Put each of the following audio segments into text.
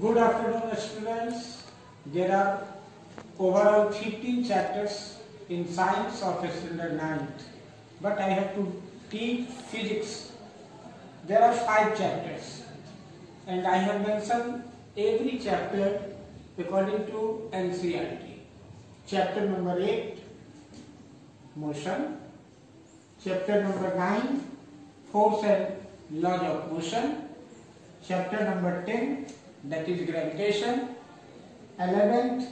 Good afternoon, students. There are overall 15 chapters in science of standard 9th, but I have to teach physics. There are 5 chapters, and I have mentioned every chapter according to NCERT. Chapter number 8, motion. Chapter number 9, force and laws of motion. Chapter number 10, that is gravitation. 11th,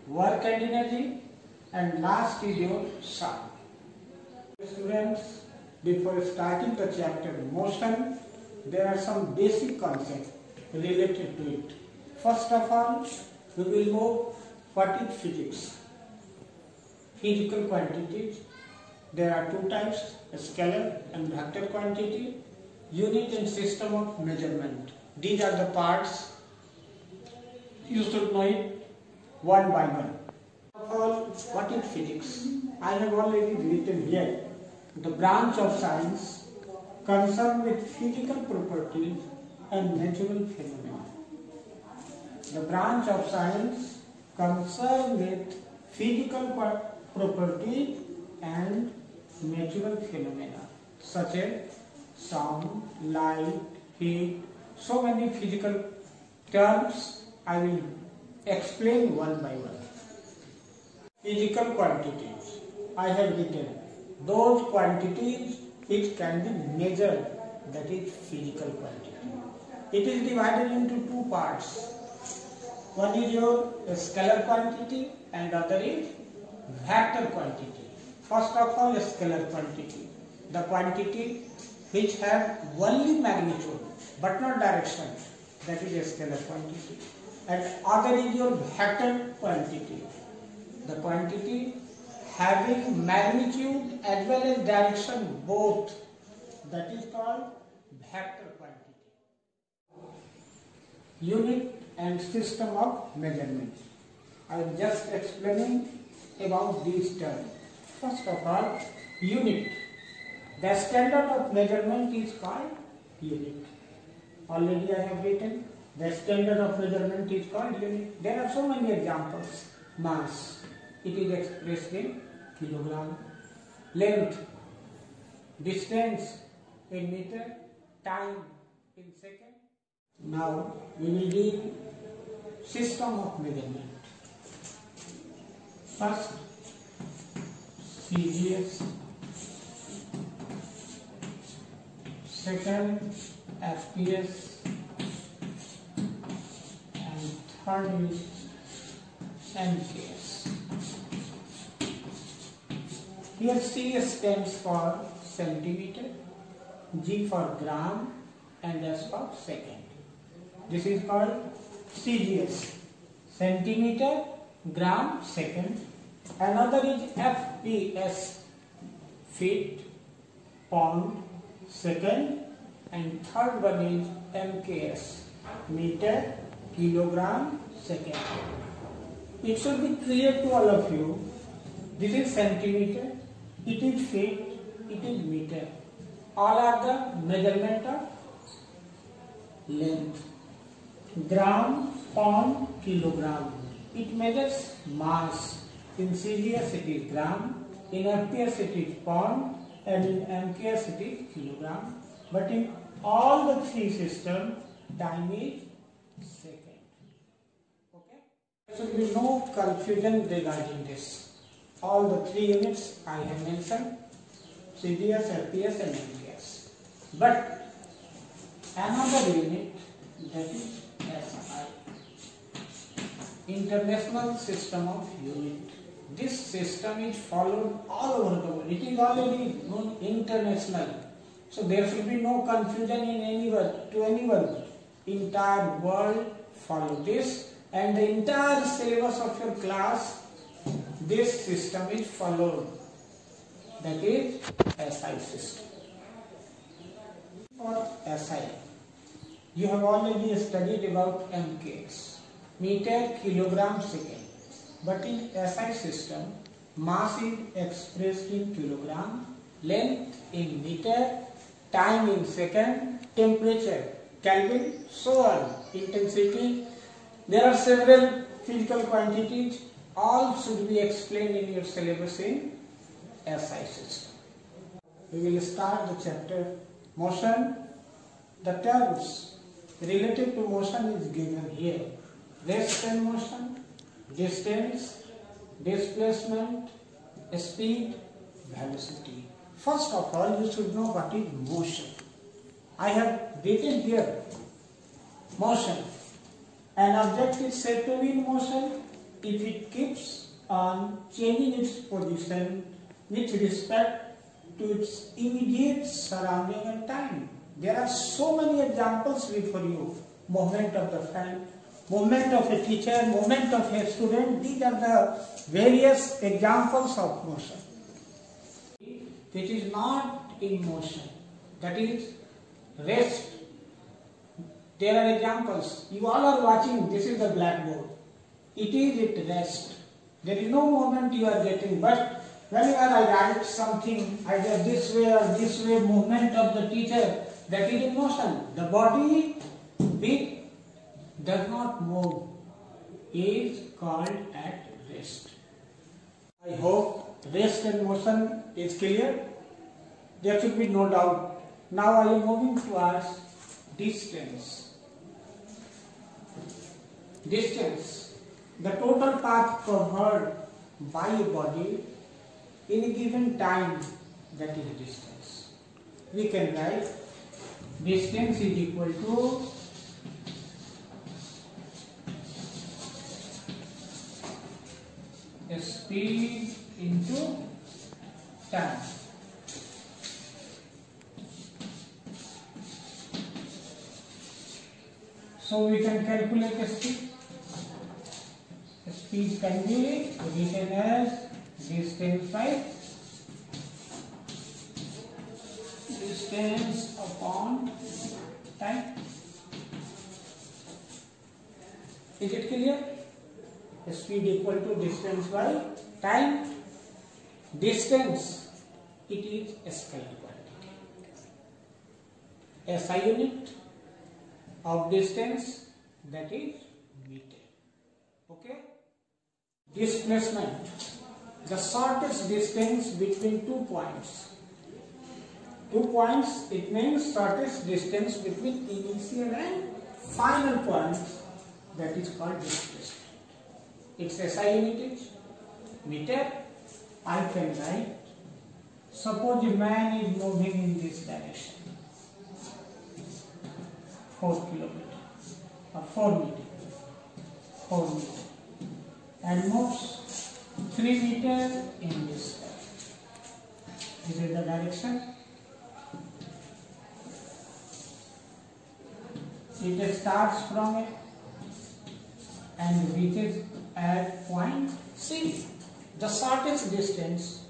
work and energy, and last is your sound. Students, before starting the chapter motion, there are some basic concepts related to it. First of all, we will know what is physics. Physical quantities. There are 2 types, scalar and vector quantity, unit and system of measurement. These are the parts. You should know it one by one. First of all, what is physics? I have already written here. The branch of science concerned with physical properties and natural phenomena. The branch of science concerned with physical properties and natural phenomena such as sound, light, heat, so many physical terms I will explain one by one. Physical quantities. I have written those quantities which can be measured, that is physical quantity. It is divided into 2 parts. One is your scalar quantity and other is vector quantity. First of all, scalar quantity. The quantity which have only magnitude but not direction, that is a scalar quantity. And other is your vector quantity. The quantity having magnitude as well as direction both, that is called vector quantity. Unit and system of measurement. I am just explaining about these terms. First of all, unit. The standard of measurement is called unit. Already I have written the standard of measurement is called unit. There are so many examples. Mass, it is expressed in kilogram. Length, distance in meter, time in second. Now we will do system of measurement. First, CGS, second FPS, and third is MKS. Here C stands for centimeter, G for gram, and S for second. This is called CGS, centimeter, gram, second. Another is FPS, feet, pound, second, and third one is MKS, meter, kilogram, second. It should be clear to all of you. This is centimeter, it is feet, it is meter. All are the measurement of length. Gram, pound, kilogram. It measures mass. In CGS it is gram, in FPS it is pound, and in MKS it is kilogram. But in all the 3 systems, time is second. Okay? There should be no confusion regarding this. All the 3 units I have mentioned, CGS, FPS and MKS. But another unit, that is SI, International System of Unit. This system is followed all over the world. It is already known international. So there should be no confusion in anyone. Entire world follow this, and the entire syllabus of your class, this system is followed. That is SI system. For SI, you have already studied about MKS, meter, kilogram, second. But in SI system, mass is expressed in kilogram, length in meter, time in second, temperature Kelvin, so on, intensity There are several physical quantities, all should be explained in your syllabus in SI system. We will start the chapter motion. The terms related to motion is given here. Rest and motion, distance, displacement, speed, velocity. First of all, you should know what is motion. I have written here motion. An object is said to be in motion if it keeps on changing its position with respect to its immediate surrounding and time. There are so many examples before you. Movement of the fan, movement of a teacher, movement of a student. These are the various examples of motion. Which is not in motion, that is rest. There are examples. You all are watching. This is the blackboard. It is at rest. There is no movement you are getting. But whenever I write something either this way or this way, movement of the teacher, that is in motion. The body which does not move is called at rest. I hope rest and motion is clear. There should be no doubt. Now I am moving towards distance. Distance, the total path covered by a body in a given time, that is distance. We can write distance is equal to speed into time. So we can calculate the speed. The speed can be written as distance by distance upon time. Is it clear? Speed equal to distance by time. Distance, it is a scalar quantity. SI unit of distance, that is meter. Okay? Displacement, the shortest distance between 2 points. 2 points, it means shortest distance between initial and final point, that is called displacement. Its SI unit is meter. I can write, suppose a man is moving in this direction, 4 kilometers or 4 meters, and moves 3 meters in this direction. This is the direction. It starts from it and reaches at point C. The shortest distance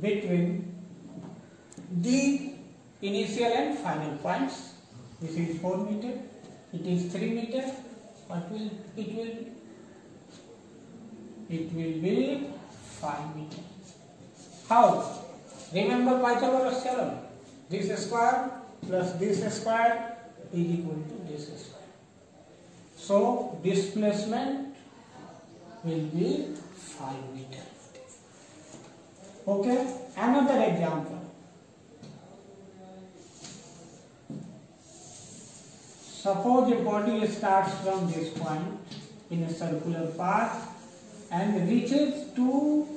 between the initial and final points. This is 4 meters. It is 3 meters. What will it will? It will be 5 meters. How? Remember Pythagoras theorem. This square plus this square is equal to this square. So displacement will be 5 meters. Okay, another example. Suppose a body starts from this point in a circular path and reaches to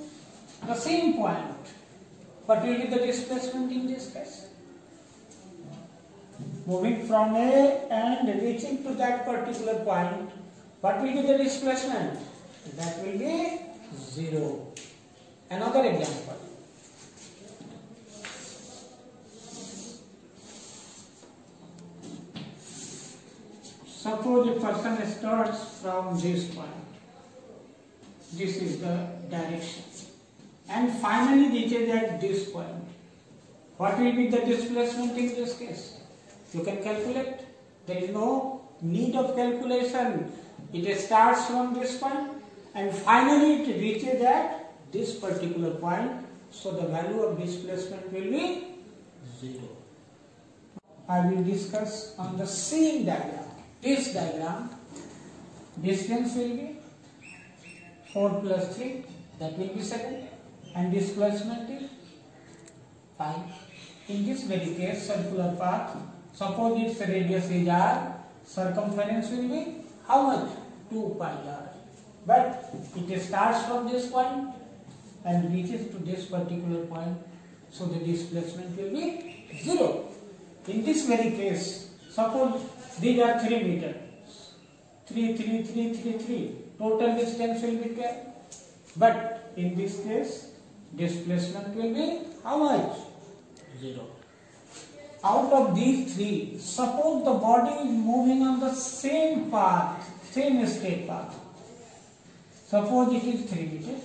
the same point. What will be the displacement in this case? Moving from A and reaching to that particular point, what will be the displacement? That will be 0. Another example. Suppose a person starts from this point. This is the direction. And finally reaches at this point. What will be the displacement in this case? You can calculate. There is no need of calculation. It starts from this point and finally it reaches at this particular point. So the value of displacement will be 0. I will discuss on the same diagram. This diagram, distance will be 4 plus 3, that will be 7, and displacement is 5. In this very case, circular path, suppose its radius is r, circumference will be how much? 2 pi r. But it starts from this point and reaches to this particular point, so the displacement will be 0. In this very case, suppose these are 3 meters, 3, 3, 3, 3, 3. Total distance will be 12. But in this case, displacement will be how much? 0. Out of these 3, suppose the body is moving on the same path, same straight path. Suppose it is 3 meters.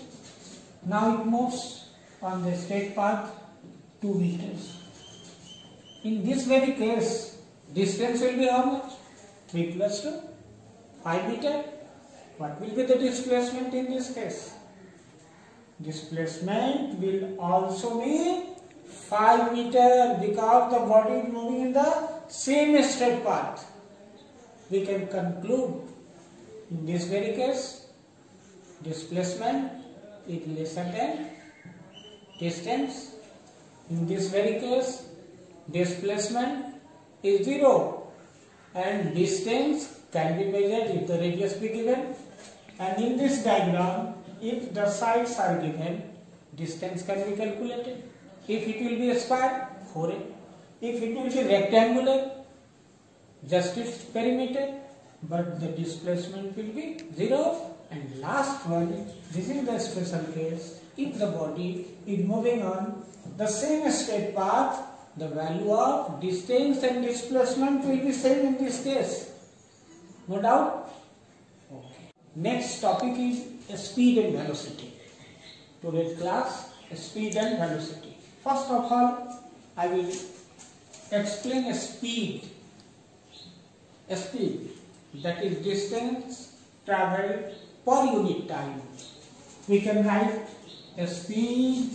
Now it moves on the straight path 2 meters. In this very case, distance will be how much? 3 plus 2, 5 meters. What will be the displacement in this case? Displacement will also be 5 meters because the body is moving in the same straight path. We can conclude in this very case, displacement is lesser than distance. In this very case, displacement is 0 and distance can be measured if the radius be given. And in this diagram, if the sides are given, distance can be calculated. If it will be a square, 4a. If it will be rectangular, just its perimeter, but the displacement will be 0. And last one, this is the special case. If the body is moving on the same straight path, the value of distance and displacement will be same in this case. No doubt? Okay. Next topic is speed and velocity. Today's class, speed and velocity. First of all, I will explain speed. Speed, that is distance traveled per unit time. We can write a speed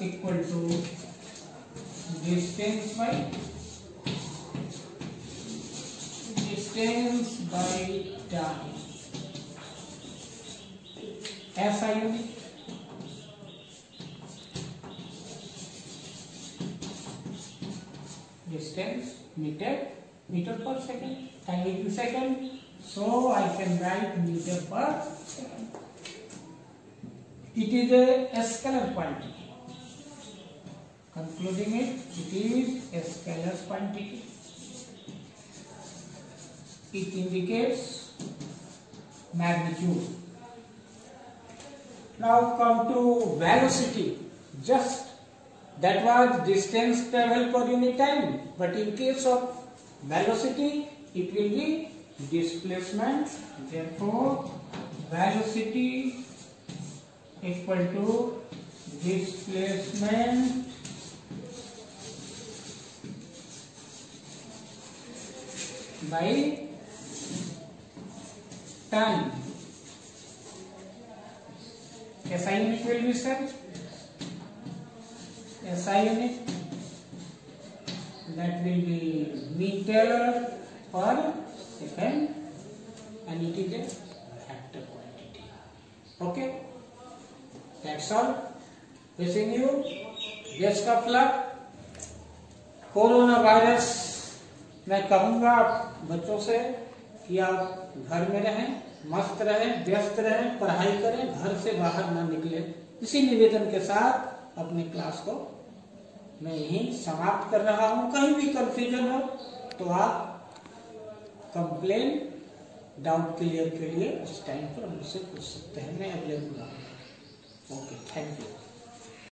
equal to distance by time. SI unit. Distance meter per second. Time is in second, so I can write meter per second. It is a scalar quantity. Concluding it is a scalar quantity. It indicates magnitude. Now come to velocity. Just that was distance traveled per unit time, but in case of velocity, it will be displacement. Therefore, velocity equal to displacement by time. SI unit will be set. SI unit, that will be meter per second, and it is a vector quantity. Okay, that's all. Wishing you best of luck. Corona virus, मैं कहूँगा बच्चों से कि आप घर में रहें, मस्त रहें, व्यस्त रहें, पढ़ाई करें, घर से बाहर ना निकले। इसी निवेदन के साथ अपने क्लास को मैं यहीं समाप्त कर रहा हूँ। कहीं भी कंफ्यूजन हो तो आप कंप्लेन, डाउट क्लियर के लिए उस टाइम पर मुझसे पूछ सकते हैं, मैं अवेलेबल हूँ। Okay, thank you.